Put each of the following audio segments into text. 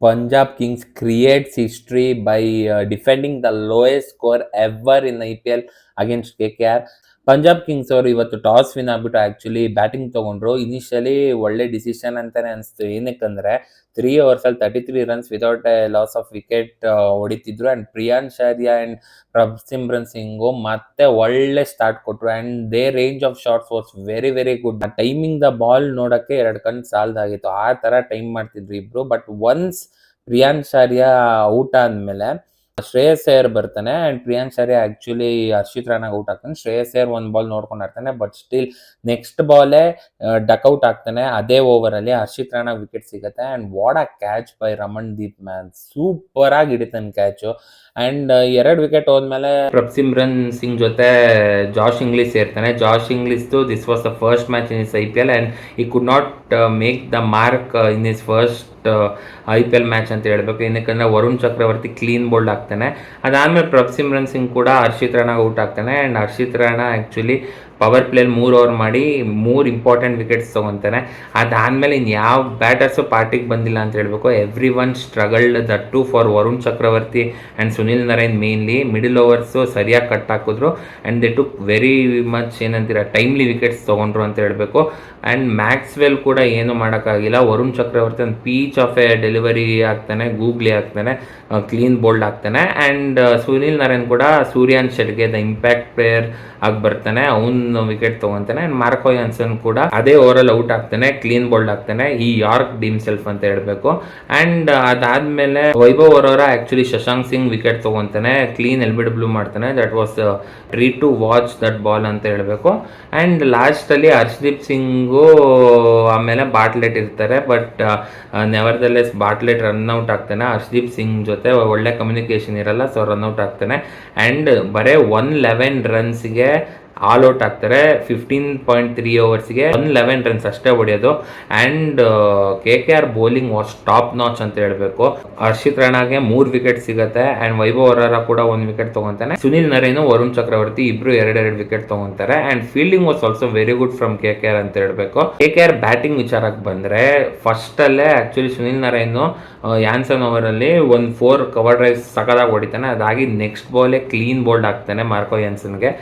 Punjab Kings creates history by defending the lowest score ever in IPL against KKR. Punjab kings ಅವರು ಇವತ್ತು toss win ಆಗ್ಬಿಟ್ಟು actually batting ತಗೊಂಡ್ರು. Initially ಒಳ್ಳೆ decision ಅಂತಾನೆ ಅನಿಸ್ತು. ಏನಕ್ಕಂದ್ರೆ 3 overs 33 runs without a loss of wicket ಹೊಡಿತಿದ್ರು. And Priyansh Arya and Prabhsimran Singh ಮತ್ತೆ ಒಳ್ಳೆ ಸ್ಟಾರ್ಟ್ ಕೊಟ್ರು. And they range of shots was very very good. Timing the ball ನೋಡಕ್ಕೆ 2 ಕಣ್ಣು ಸಾಲದಾಗಿತ್ತು, ಆ ತರ ಟೈಮ್ ಮಾಡ್ತಿದ್ರು ಇಬ್ರು. But once Priyansh Arya out ಆದ್ಮೇಲೆ ಶ್ರೇಯಸ್ ಅಯ್ಯರ್ ಬರ್ತಾನೆ. ಅಂಡ್ ಪ್ರಿಯಾಂಶ್ ಆರ್ಯ ಆಕ್ಚುಲಿ ಹರ್ಷಿತ್ ರಾಣಾಗ್ ಔಟ್ ಆಗ್ತಾನೆ. ಶ್ರೇಯಸ್ ಅಯ್ಯರ್ ಒಂದ್ ಬಾಲ್ ನೋಡ್ಕೊಂಡಿರ್ತಾನೆ, ಬಟ್ ಸ್ಟಿಲ್ ನೆಕ್ಸ್ಟ್ ಬಾಲೇ ಡಕ್ಔಟ್ ಆಗ್ತಾನೆ. ಅದೇ ಓವರ್ ಅಲ್ಲಿ ಹರ್ಷಿತ್ ರಾಣಾಗ್ ವಿಕೆಟ್ ಸಿಗುತ್ತೆ. And what a catch by Ramandeep man, super ಆಗಿ ಹಿಡಿತಾನೆ ಕ್ಯಾಚು. ಅಂಡ್ 2 ವಿಕೆಟ್ ಹೋದ್ಮೇಲೆ ಪ್ರಭ್ಸಿಮ್ರನ್ ಸಿಂಗ್ ಜೊತೆ ಜಾಶ್ ಇಂಗ್ಲಿಸ್ ಸೇರ್ತಾನೆ. Josh Inglis this was the first match in his IPL and he could not make the mark in his first IPL match ಅಂತ ಹೇಳ್ಬೇಕು. ಏನಕ್ಕಂದ್ರೆ Varun Chakravarthy clean bowled ಆಗ್ತಾನೆ. ಅದಾದ್ಮೇಲೆ ಪ್ರಭ್ಸಿಮ್ರನ್ ಸಿಂಗ್ ಕೂಡ ಹರ್ಷಿತ್ ರಾಣಾಗ್ ಔಟ್ ಆಗ್ತಾನೆ. And Harshit Rana actually power ಪ್ಲೇಲಿ 3 ಓವರ್ ಮಾಡಿ 3 ಇಂಪಾರ್ಟೆಂಟ್ ವಿಕೆಟ್ಸ್ ತಗೊಂತಾನೆ. ಅದಾದ್ಮೇಲೆ ಯಾವ ಬ್ಯಾಟರ್ಸು ಪಾರ್ಟಿಗೆ ಬಂದಿಲ್ಲ ಅಂತ ಹೇಳ್ಬೇಕು. Everyone struggled, that to for Varun Chakravarthy and Sunil Narine mainly. Middle overs ಸರಿಯಾಗಿ ಕಟ್ ಹಾಕಿದ್ರು and they took very much ಏನಂತೀರ ಟೈಮ್ಲಿ ವಿಕೆಟ್ಸ್ ತಗೊಂಡ್ರು ಅಂತ ಹೇಳ್ಬೇಕು. ಅಂಡ್ ಮ್ಯಾಕ್ಸ್ವೆಲ್ ಕೂಡ ಏನು ಮಾಡೋಕ್ಕಾಗಿಲ್ಲ. ವರುಣ್ ಚಕ್ರವರ್ತಿ ಒಂದು ಪೀಚ್ ಆಫ್ ಎ ಡೆಲಿವರಿ ಆಗ್ತಾನೆ, ಗೂಗ್ಲಿ ಆಗ್ತಾನೆ, ಕ್ಲೀನ್ ಬೋಲ್ಡ್ ಆಗ್ತಾನೆ. ಅಂಡ್ ಸುನಿಲ್ ನರೈನ್ ಕೂಡ ಸೂರ್ಯಾನ್ ಶೆಟ್ಗೆ ದ ಇಂಪ್ಯಾಕ್ಟ್ ಪ್ಲೇಯರ್ ಆಗಿ ಬರ್ತಾನೆ, ಅವನು ವಿಕೆಟ್ ತಗೊಂತಾನೆ. ಅಂಡ್ ಮಾರ್ಕೋ ಯಾನ್ಸನ್ ಕೂಡ ಅದೇ ಓವರ್ ಔಟ್ ಆಗ್ತಾನೆ, ಕ್ಲೀನ್ ಬೋಲ್ಡ್ ಆಗ್ತಾನೆ. ಈ ಯಾರ್ಕ್ ಡೀಮ್ ಸೆಲ್ಫ್ ಅಂತ ಹೇಳ್ಬೇಕು. ಅಂಡ್ ಅದಾದ್ಮೇಲೆ ವೈಭವ್ ಅವರ ಆಕ್ಚುಲಿ ಶಶಾಂಕ್ ಸಿಂಗ್ ವಿಕೆಟ್ ತಗೊಂತಾನೆ, ಕ್ಲೀನ್ LBW ಮಾಡ್ತಾನೆ. That was treat to watch that ball ಅಂತ ಹೇಳ್ಬೇಕು. ಅಂಡ್ ಲಾಸ್ಟ್ ಅಲ್ಲಿ ಹರ್ಷದೀಪ್ ಸಿಂಗು ಆಮೇಲೆ ಬಾಟ್ಲೆಟ್ ಇರ್ತಾರೆ, ಬಟ್ ನೆವರ್ದಲೆಸ್ ಬಾಟ್ಲೆಟ್ ರನ್ಔಟ್ ಆಗ್ತಾನೆ. ಹರ್ಷದೀಪ್ ಸಿಂಗ್ ಜೊತೆ ಒಳ್ಳೆ ಕಮ್ಯುನಿಕೇಶನ್ ಇರಲ್ಲ, ಸೊ ರನ್ಔಟ್ ಆಗ್ತಾನೆ. ಅಂಡ್ ಬರೇ 111 ರನ್ಸ್ಗೆ ಆಲ್ ಔಟ್ ಆಗ್ತಾರೆ. 15.3 ಓವರ್ಸ್ಗೆ 111 ರನ್ಸ್ ಅಷ್ಟೇ ಹೊಡೆಯೋದು. And KKR bowling was top notch ಅಂತ ಹೇಳ್ಬೇಕು. ಹರ್ಷಿತ್ ರಾಣಾಗೆ 3 ವಿಕೆಟ್ ಸಿಗುತ್ತೆ. ಅಂಡ್ ವೈಭವ್ ಅವರ ಕೂಡ 1 ವಿಕೆಟ್ ತಗೊಂತಾನೆ. ಸುನಿಲ್ ನರೈನು ವರುಣ್ ಚಕ್ರವರ್ತಿ ಇಬ್ರು 2 ವಿಕೆಟ್ ತಗೊಂತಾರೆ. And fielding was also very good from KKR ಅಂತ ಹೇಳ್ಬೇಕು. KKR ಬ್ಯಾಟಿಂಗ್ ವಿಚಾರಕ್ಕೆ ಬಂದ್ರೆ ಫಸ್ಟ್ ಅಲ್ಲೇ actually Sunil Narine Jansen over ಅಲ್ಲಿ 4 ಕವರ್ ಡ್ರೈವ್ ಸಕಲಾಗಿ ಹೊಡಿತಾನೆ. ಅದಾಗಿ ನೆಕ್ಸ್ಟ್ ಬಾಲೇ ಕ್ಲೀನ್ ಬೋಲ್ಡ್ ಆಗ್ತಾನೆ ಮಾರ್ಕೋ ಯಾನ್ಸನ್ಗೆ.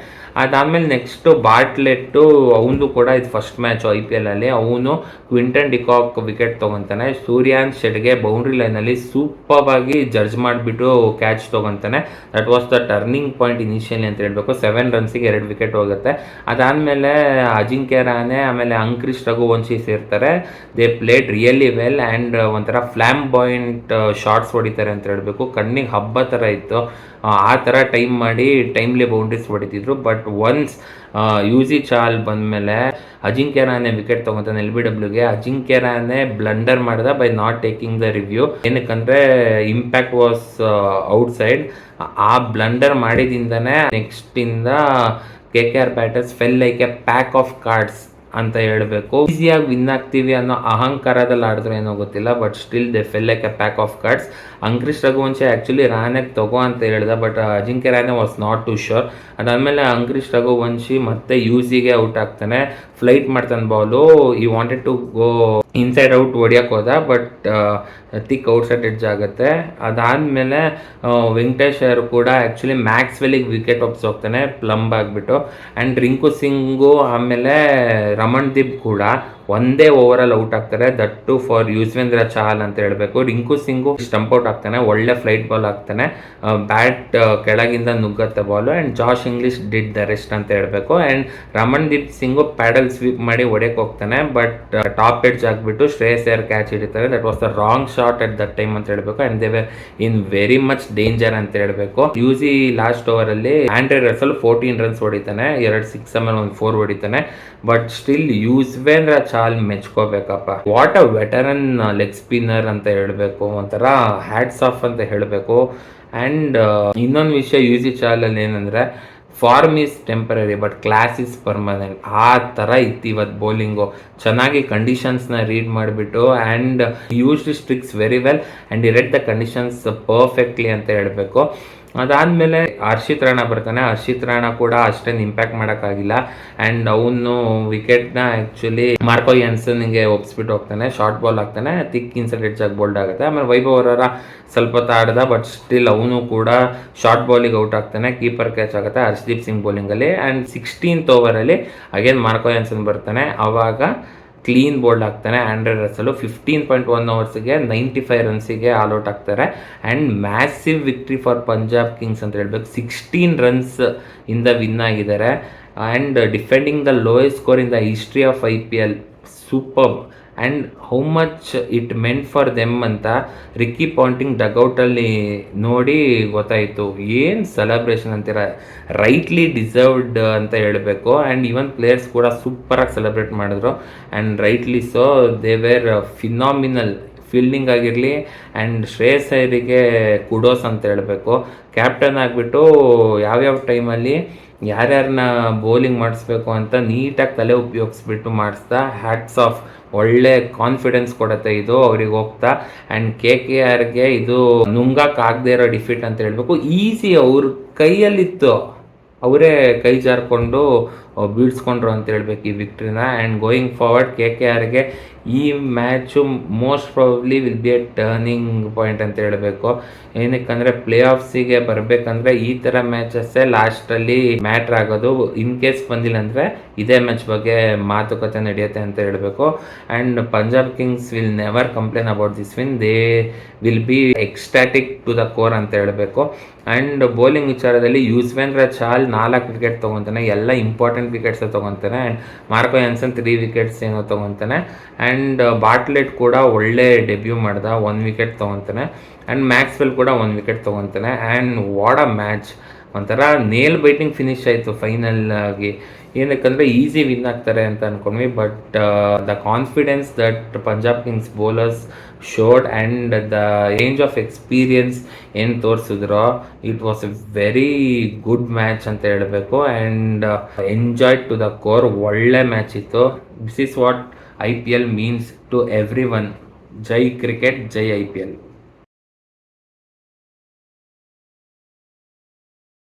ಅದಾದ್ಮೇಲೆ ನೆಕ್ಸ್ಟ್ ಬಾಟ್ಲೆಟ್ಟು ಅವನು ಕೂಡ ಇದು ಫಸ್ಟ್ ಮ್ಯಾಚ್ IPL ಅಲ್ಲಿ. ಅವನು ಕ್ವಿಂಟನ್ ಡಿಕಾಕ್ ವಿಕೆಟ್ ತಗೊಂತಾನೆ. ಸೂರ್ಯಾನ್ ಶೆಟ್ಗೆ ಬೌಂಡ್ರಿ ಲೈನಲ್ಲಿ ಸೂಪರ್ ಆಗಿ ಜಡ್ಜ್ ಮಾಡಿಬಿಟ್ಟು ಕ್ಯಾಚ್ ತಗೊಂತಾನೆ. That was the turning point initially ಅಂತ ಹೇಳ್ಬೇಕು. 7 ರನ್ಸಿಗೆ 2 ವಿಕೆಟ್ ಹೋಗುತ್ತೆ. ಅದಾದ್ಮೇಲೆ ಅಜಿಂಕ್ಯ ರಾಣೆ ಆಮೇಲೆ ಅಂಕ್ರಿಶ್ ರಘುವಂಶಿ ಸೇರ್ತಾರೆ. They played really well and ಒಂಥರ ಫ್ಲಾಮ್ ಬಾಯಿಂಟ್ ಶಾರ್ಟ್ಸ್ ಹೊಡಿತಾರೆ ಅಂತ ಹೇಳ್ಬೇಕು. ಕಣ್ಣಿಗೆ ಹಬ್ಬ ಥರ ಇತ್ತು, ಆ ಥರ ಟೈಮ್ ಮಾಡಿ ಟೈಮ್ಲಿ ಬೌಂಡ್ರೀಸ್ ಹೊಡಿತಿದ್ರು. ಬಟ್ ಒನ್ಸ್ UC ಚಾಲ್ ಬಂದಮೇಲೆ ಅಜಿಂಕ್ಯ ರಾಣೆ ವಿಕೆಟ್ ತಗೊಂತಾನೆ LBWಗೆ. ಅಜಿಂಕ್ಯ ರಾಣೆ ಬ್ಲಂಡರ್ ಮಾಡಿದ by not taking the review. ಏನಕ್ಕಂದ್ರೆ ಇಂಪ್ಯಾಕ್ಟ್ ವಾಸ್ ಔಟ್ಸೈಡ್. ಆ ಬ್ಲಂಡರ್ ಮಾಡಿದಿಂದನೇ ನೆಕ್ಸ್ಟ್ ಇಂದ KKR batters fell like a pack of cards ಅಂತ ಹೇಳ್ಬೇಕು. ಈಸಿಯಾಗಿ ವಿನ್ ಆಗ್ತೀವಿ ಅನ್ನೋ ಅಹಂಕಾರದಲ್ಲಿ ಆಡಿದ್ರೆ ಏನೋ ಗೊತ್ತಿಲ್ಲ, but still they fell like a pack of cards. Angkrish Raghuvanshi actually ರಾಣೆಗೆ ತಗೋ ಅಂತ ಹೇಳ್ದ, but Ajinkya Rahane was not too sure. ಅದಾದ್ಮೇಲೆ ಅಂಕ್ರಿಶ್ ರಘುವಂಶಿ ಮತ್ತೆ UCಗೆ ಔಟ್ ಆಗ್ತಾನೆ. ಫ್ಲೈಟ್ ಮಾಡ್ತಾನೆ ball. He wanted to go inside out ಹೊಡಿಯಕ್ಕೆ ಹೋದ, ಬಟ್ ತಿಕ್ ಔಟ್ಸೈಡ್ ಎಡ್ಜ್ ಆಗುತ್ತೆ. ಅದಾದಮೇಲೆ ವೆಂಕಟೇಶ್ ಅವರು ಕೂಡ ಆ್ಯಕ್ಚುಲಿ ಮ್ಯಾಕ್ಸ್ವೆಲ್ಲಿಗೆ ವಿಕೆಟ್ ವಾಪಸ್ ಹೋಗ್ತಾನೆ ಪ್ಲಂಬ್ ಆಗಿಬಿಟ್ಟು. ಆ್ಯಂಡ್ ರಿಂಕು ಸಿಂಗು ಆಮೇಲೆ ರಮಣ್ ದೀಪ್ ಕೂಡ ಒಂದೇ ಓವರಲ್ಲಿ ಔಟ್ ಆಗ್ತಾರೆ. That to for Yuzvendra Chahal ಅಂತ ಹೇಳಬೇಕು. ರಿಂಕು ಸಿಂಗು ಸ್ಟಂಪ್ ಔಟ್ ಆಗ್ತಾನೆ, ಒಳ್ಳೆ ಫ್ಲೈಟ್ ಬಾಲ್ ಆಗ್ತಾನೆ. ಬ್ಯಾಟ್ ಕೆಳಗಿಂದ ನುಗ್ಗತ್ತೆ ball. And Josh Inglis did the rest ಅಂತ ಹೇಳಬೇಕು. And Ramandeep Singh paddle sweep ಮಾಡಿ ಹೊಡೆಯಕ್ಕೆ ಹೋಗ್ತಾನೆ, ಬಟ್ ಟಾಪ್ ಎಡ್ಜ್ ಆಗಿಬಿಟ್ಟು ಶ್ರೇಯಸ್ ಅಯ್ಯರ್ ಕ್ಯಾಚ್ ಹಿಡಿತಾರೆ. That was the wrong shot at that time ಅಂತ ಹೇಳಬೇಕು. And they were in very much danger ಅಂತ ಹೇಳಬೇಕು. UC ಲಾಸ್ಟ್ ಓವರಲ್ಲಿ ಆಂಡ್ರೆ ರಸಲ್ 14 ರನ್ಸ್ ಹೊಡಿತಾನೆ, 2 6 ಆಮೇಲೆ 1 4 ಹೊಡಿತಾನೆ. ಬಟ್ ಸ್ಟಿಲ್ ಯುಜ್ವೇಂದ್ರ ಚಾಲ್ ಮೆಚ್ಕೋಬೇಕಪ್ಪ. What a veteran leg spinner ಅಂತ ಹೇಳಬೇಕು. ಒಂಥರ ಹ್ಯಾಟ್ಸ್ ಆಫ್ ಅಂತ ಹೇಳಬೇಕು. ಆ್ಯಂಡ್ ಇನ್ನೊಂದು ವಿಷಯ UC ಚಾಲಲ್ಲಿ ಏನಂದರೆ, form is temporary but class is permanent. ಆ ಥರ ಇತ್ತು ಇವತ್ತು ಬೌಲಿಂಗು. ಚೆನ್ನಾಗಿ ಕಂಡೀಷನ್ಸ್ನ ರೀಡ್ ಮಾಡಿಬಿಟ್ಟು and use this tricks very well and ಈ ರೆಡ್ ದ ಕಂಡೀಷನ್ಸ್ ಪರ್ಫೆಕ್ಟ್ಲಿ ಅಂತ ಹೇಳಬೇಕು. ಅದಾದಮೇಲೆ ಹರ್ಷಿತ್ ರಾಣಾ ಬರ್ತಾನೆ. ಹರ್ಷಿತ್ ರಾಣಾ ಕೂಡ ಅಷ್ಟೇನು ಇಂಪ್ಯಾಕ್ಟ್ ಮಾಡೋಕ್ಕಾಗಿಲ್ಲ. ಆ್ಯಂಡ್ ಅವನು ವಿಕೆಟ್ನ ಆ್ಯಕ್ಚುಲಿ ಮಾರ್ಕೋ ಯಾನ್ಸನ್ಗೆ ಒಪ್ಪಿಸ್ಬಿಟ್ಟು ಹೋಗ್ತಾನೆ. ಶಾರ್ಟ್ ಬಾಲ್ ಆಗ್ತಾನೆ, ಥಿಕ್ ಇನ್ಸೈಡ್ ಎಡ್ಜ್ ಆಗಿ ಬೋಲ್ಡ್ ಆಗುತ್ತೆ. ಆಮೇಲೆ ವೈಭವ್ ಅವರ ಸ್ವಲ್ಪ ಹೊತ್ತು ಆಡ್ದ, ಬಟ್ ಸ್ಟಿಲ್ ಅವನು ಕೂಡ ಶಾರ್ಟ್ ಬಾಲಿಗೆ ಔಟ್ ಆಗ್ತಾನೆ. ಕೀಪರ್ ಕ್ಯಾಚ್ ಆಗುತ್ತೆ ಹರ್ಷದೀಪ್ ಸಿಂಗ್ ಬೌಲಿಂಗಲ್ಲಿ. ಆ್ಯಂಡ್ 16th ಓವರಲ್ಲಿ ಅಗೇನ್ ಮಾರ್ಕೋ ಯಾನ್ಸನ್ ಬರ್ತಾನೆ. ಆವಾಗ ಕ್ಲೀನ್ ಬೋಲ್ಡ್ ಆಗ್ತಾನೆ ಆಂಡ್ರೆ ರಸಲು. 15.1 ಓವರ್ಸ್ಗೆ 95 ರನ್ಸಿಗೆ ಆಲ್ ಔಟ್ ಆಗ್ತಾರೆ. And massive victory for Punjab Kings ಅಂತ ಹೇಳ್ಬೇಕು. 16 ರನ್ಸ್ ಇಂದ ವಿನ್ ಆಗಿದ್ದಾರೆ. And defending the lowest score in the history of IPL. Super. And how much it meant for them ಅಂತ Ricky Ponting ಡಗೌಟಲ್ಲಿ ನೋಡಿ ಗೊತ್ತಾಯಿತು. ಏನು ಸೆಲೆಬ್ರೇಷನ್ ಅಂತೀರ, ರೈಟ್ಲಿ ಡಿಸರ್ವ್ಡ್ ಅಂತ ಹೇಳಬೇಕು. ಆ್ಯಂಡ್ ಈವನ್ ಪ್ಲೇಯರ್ಸ್ ಕೂಡ ಸೂಪರಾಗಿ ಸೆಲೆಬ್ರೇಟ್ ಮಾಡಿದ್ರು. And rightly so they were phenomenal. Fielding ಆಗಿರಲಿ, ಆ್ಯಂಡ್ ಶ್ರೇಯಸ್ ಅಯ್ಯರಿಗೆ ಕುಡೋಸ್ ಅಂತ ಹೇಳಬೇಕು. ಕ್ಯಾಪ್ಟನ್ ಆಗಿಬಿಟ್ಟು ಯಾವ್ಯಾವ ಟೈಮಲ್ಲಿ ಯಾರ್ಯಾರನ್ನ ಬೌಲಿಂಗ್ ಮಾಡಿಸ್ಬೇಕು ಅಂತ ನೀಟಾಗಿ ತಲೆ ಉಪಯೋಗಿಸ್ಬಿಟ್ಟು ಮಾಡಿಸ್ತಾ. Hats off. ಒಳ್ಳೆ ಕಾನ್ಫಿಡೆನ್ಸ್ ಕೊಡುತ್ತೆ ಇದು ಅವ್ರಿಗೆ ಹೋಗ್ತಾ. ಆ್ಯಂಡ್ KKRಗೆ ಇದು ನುಂಗಕ್ಕಾಗದೇ ಇರೋ ಡಿಫೀಟ್ ಅಂತ ಹೇಳಬೇಕು. ಈಸಿ, ಅವ್ರ ಕೈಯಲ್ಲಿತ್ತು, ಅವರೇ ಕೈ ಜಾರ್ಕೊಂಡು ಬೀಳ್ಸ್ಕೊಂಡ್ರು ಅಂತ ಹೇಳ್ಬೇಕು ಈ ವಿಕ್ಟ್ರಿನ. ಆ್ಯಂಡ್ ಗೋಯಿಂಗ್ ಫಾರ್ವರ್ಡ್ KKRಗೆ ಈ match most probably will be A turning point ಅಂತ ಹೇಳಬೇಕು. ಏನಕ್ಕಂದರೆ ಪ್ಲೇ ಆಫ್ಸಿಗೆ ಬರಬೇಕಂದ್ರೆ ಈ ಥರ ಮ್ಯಾಚಸ್ಸೇ ಲಾಸ್ಟಲ್ಲಿ ಮ್ಯಾಟ್ರ್ ಆಗೋದು. ಇನ್ ಕೇಸ್ ಬಂದಿಲ್ಲ ಅಂದರೆ ಇದೇ ಮ್ಯಾಚ್ ಬಗ್ಗೆ ಮಾತುಕತೆ ನಡೆಯುತ್ತೆ ಅಂತ ಹೇಳಬೇಕು. And Punjab Kings will never complain about this win. They will be ecstatic to the core ಅಂತ ಹೇಳಬೇಕು. ಆ್ಯಂಡ್ ಬೌಲಿಂಗ್ ವಿಚಾರದಲ್ಲಿ ಯುಜ್ವೇಂದ್ರ ಚಾಹಲ್ 4 ವಿಕೆಟ್ ತೊಗೊತಾನೆ. ಎಲ್ಲ ಇಂಪಾರ್ಟೆಂಟ್ ವಿಕೆಟ್ಸೇ ತೊಗೊತಾನೆ. ಆ್ಯಂಡ್ ಮಾರ್ಕೋ ಯಾನ್ಸನ್ 3 ವಿಕೆಟ್ಸ್ ಏನೋ ತೊಗೊತಾನೆ. ಆ್ಯಂಡ್ ಬಾಟ್ಲೆಟ್ ಕೂಡ ಒಳ್ಳೆ ಡೆಬ್ಯೂ ಮಾಡ್ದ, 1 ವಿಕೆಟ್ ತೊಗೊತಾನೆ. ಆ್ಯಂಡ್ ಮ್ಯಾಕ್ಸ್ವೆಲ್ ಕೂಡ 1 ವಿಕೆಟ್ ತೊಗೊತಾನೆ. And what a match. ಒಂಥರ ನೇಲ್ ಬೈಟಿಂಗ್ ಫಿನಿಶ್ ಆಯಿತು ಫೈನಲ್ ಆಗಿ. ಏನಕ್ಕಂದರೆ ಈಸಿ ವಿನ್ ಆಗ್ತಾರೆ ಅಂತ ಅಂದ್ಕೊಂಡ್ವಿ. But the confidence that Punjab Kings bowlers showed and the range of experience ಏನು ತೋರಿಸಿದ್ರೋ, it was a very good match ಅಂತ ಹೇಳಬೇಕು. And enjoy to the core. ಒಳ್ಳೆ ಮ್ಯಾಚ್ ಇತ್ತು. This is what IPL means to everyone. Jai cricket, Jai IPL.